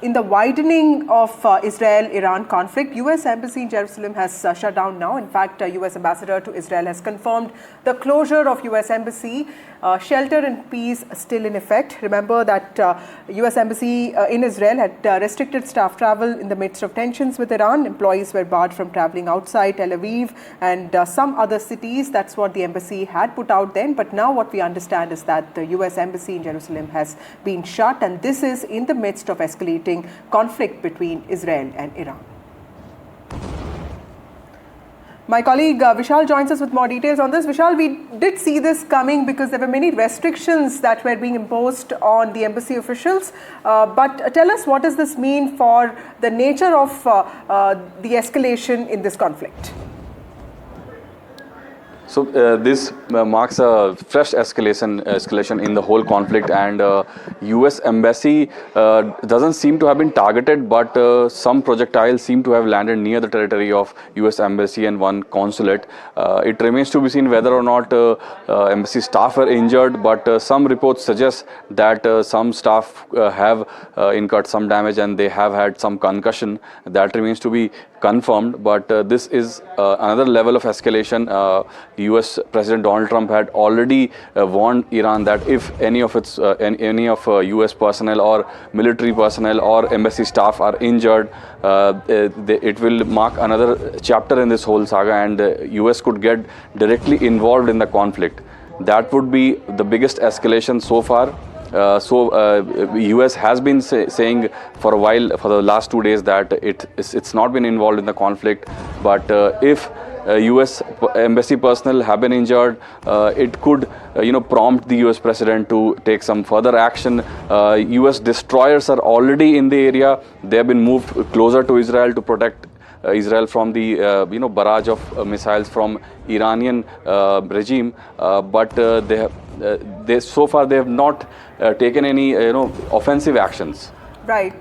In the widening of Israel-Iran conflict, US Embassy in Jerusalem has shut down now. In fact, US Ambassador to Israel has confirmed the closure of US Embassy. Shelter and peace still in effect. Remember that US Embassy in Israel had restricted staff travel in the midst of tensions with Iran. Employees were barred from traveling outside Tel Aviv and some other cities. That's what the embassy had put out then. But now what we understand is that the US Embassy in Jerusalem has been shut, and this is in the midst of escalating conflict between Israel and Iran. My colleague Vishal joins us with more details on this. Vishal, we did see this coming because there were many restrictions that were being imposed on the embassy officials. But tell us, what does this mean for the nature of the escalation in this conflict? So this marks a fresh escalation in the whole conflict, and US Embassy doesn't seem to have been targeted, but some projectiles seem to have landed near the territory of US Embassy and one consulate. It remains to be seen whether or not embassy staff are injured, but some reports suggest that some staff have incurred some damage and they have had some concussion. That remains to be confirmed, but this is another level of escalation. US President Donald Trump had already warned Iran that if any of US personnel or military personnel or embassy staff are injured, it will mark another chapter in this whole saga, and US could get directly involved in the conflict. That would be the biggest escalation so far. US has been saying for a while, for the last 2 days, that it's not been involved in the conflict. But if US embassy personnel have been injured, it could prompt the US president to take some further action. US destroyers are already in the area. They have been moved closer to Israel to protect Israel from the barrage of missiles from Iranian regime, but so far they have not taken any offensive actions. Right.